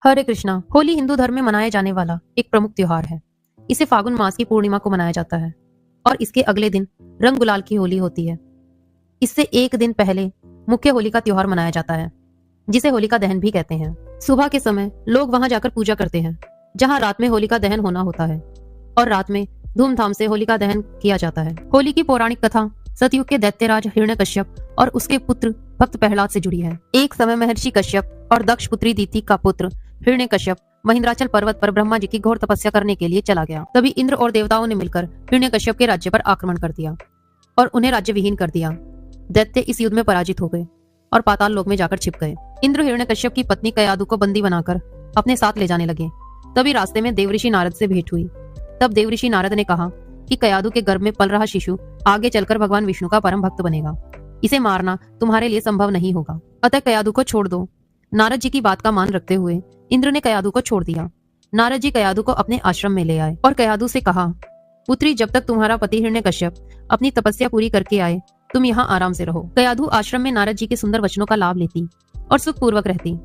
हरे कृष्णा। होली हिंदू धर्म में मनाया जाने वाला एक प्रमुख त्योहार है। इसे फागुन मास की पूर्णिमा को मनाया जाता है और इसके अगले दिन रंग गुलाल की होली होती है। इससे एक दिन पहले मुख्य होली का त्योहार मनाया जाता है, जिसे होलिका दहन भी कहते हैं। सुबह के समय लोग वहां जाकर पूजा करते हैं, जहां रात में होलिका दहन होना होता है और रात में धूमधाम से होलिका दहन किया जाता है। होली की पौराणिक कथा सतयुग के दैत्यराज हिरण्यकश्यप और उसके पुत्र भक्त प्रहलाद से जुड़ी है। एक समय महर्षि कश्यप और दक्ष पुत्री दीति का पुत्र हिरण्यकश्यप महेंद्राचल पर्वत पर ब्रह्मा जी की घोर तपस्या करने के लिए चला गया। तभी इंद्र और देवताओं ने मिलकर हिरण्यकश्यप के राज्य पर आक्रमण कर दिया और उन्हें राज्य विहीन कर दिया। दैत्य इस युद्ध में पराजित हो गए और पाताल लोक में जाकर छिप गए। इंद्र हिरण्यकश्यप की पत्नी कयादु को बंदी बनाकर अपने साथ ले जाने लगे। तभी रास्ते में देवऋषि नारद से भेंट हुई। तब देवऋषि नारद ने कहा कि कयादु के गर्भ में पल रहा शिशु आगे चलकर भगवान विष्णु का परम भक्त बनेगा। इसे मारना तुम्हारे लिए संभव नहीं होगा, अतः कयादु को छोड़ दो। नारद जी की बात का मान रखते हुए इंद्र ने कयादु को छोड़ दिया। नारद जी कयादु को अपने आश्रम में ले आए और कयादु से कहा, पुत्री, जब तक तुम्हारा पति हिरण्यकश्यप अपनी तपस्या पूरी करके आए तुम यहाँ आराम से रहो। कयादु आश्रम में नारद जी के सुंदर वचनों का लाभ लेती और सुखपूर्वक रहती,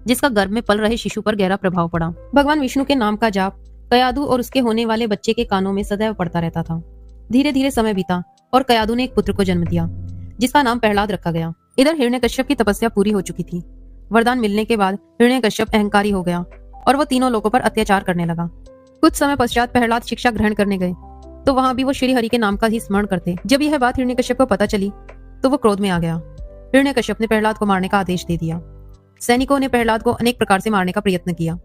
जिसका गर्भ में पल रहे शिशु पर गहरा प्रभाव पड़ा। भगवान विष्णु के नाम का जाप कयादु और उसके होने वाले बच्चे के कानों में सदैव पड़ता रहता था। धीरे धीरे समय बीता और कयादु ने एक पुत्र को जन्म दिया, जिसका नाम प्रहलाद रखा गया। इधर हिरण्यकश्यप की तपस्या पूरी हो चुकी थी। वरदान मिलने के बाद हिरण्यकश्यप अहंकारी हो गया और वो तीनों लोगों पर अत्याचार करने लगा। कुछ समय पश्चात प्रहलाद शिक्षा ग्रहण करने गए तो वहां भी वो श्री हरि के नाम का ही स्मरण करते। जब यह बात हिरण्यकश्यप को पता चली तो वो क्रोध में आ गया। हिरण्यकश्यप ने प्रहलाद को मारने का आदेश दे दिया। सैनिकों ने प्रहलाद को अनेक प्रकार से मारने का प्रयत्न किया,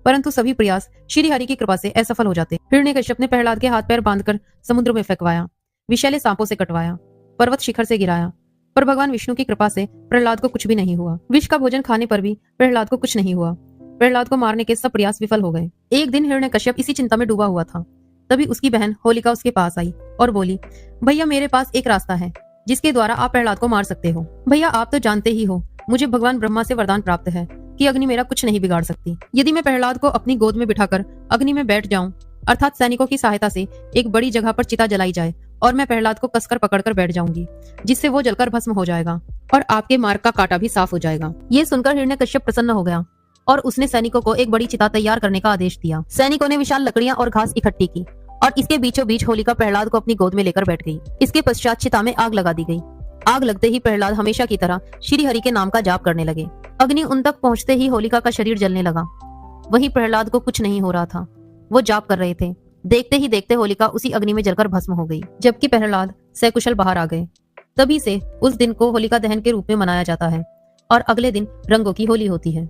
परंतु सभी प्रयास श्री हरि की कृपा से असफल हो जाते। हिरण्यकश्यप ने प्रहलाद के हाथ पैर बांधकर समुद्र में फेंकवाया, विषैले सांपों से कटवाया, पर्वत शिखर से गिराया, पर भगवान विष्णु की कृपा से प्रहलाद को कुछ भी नहीं हुआ। विष का भोजन खाने पर भी प्रहलाद को कुछ नहीं हुआ। प्रहलाद को मारने के सब प्रयास विफल हो गए। एक दिन हिरण्यकश्यप इसी चिंता में डूबा हुआ था। तभी उसकी बहन होलिका उसके पास आई और बोली, भैया, मेरे पास एक रास्ता है जिसके द्वारा आप प्रहलाद को मार सकते हो। भैया, आप तो जानते ही हो मुझे भगवान ब्रह्मा से वरदान प्राप्त है कि अग्नि मेरा कुछ नहीं बिगाड़ सकती। यदि मैं प्रहलाद को अपनी गोद में बिठाकर अग्नि में बैठ जाऊं, अर्थात सैनिकों की सहायता से एक बड़ी जगह पर चिता जलाई जाए और मैं प्रहलाद को कसकर पकड़कर बैठ जाऊंगी, जिससे वो जलकर भस्म हो जाएगा और आपके मार्ग का कांटा भी साफ हो जाएगा। ये सुनकर हिरण्यकश्यप प्रसन्न हो गया और उसने सैनिकों को एक बड़ी चिता तैयार करने का आदेश दिया। सैनिकों ने विशाल लकड़ियां और घास इकट्ठी की और इसके बीचों बीच होलिका प्रहलाद को अपनी गोद में लेकर बैठ गई। इसके पश्चात चिता में आग लगा दी गई। आग लगते ही प्रहलाद हमेशा की तरह श्री हरि के नाम का जाप करने लगे। अग्नि उन तक पहुंचते ही होलिका का शरीर जलने लगा। वहीं प्रहलाद को कुछ नहीं हो रहा था, वो जाप कर रहे थे। देखते ही देखते होलिका उसी अग्नि में जलकर भस्म हो गई, जबकि प्रहलाद सकुशल बाहर आ गए। तभी से उस दिन को होलिका दहन के रूप में मनाया जाता है और अगले दिन रंगों की होली होती है।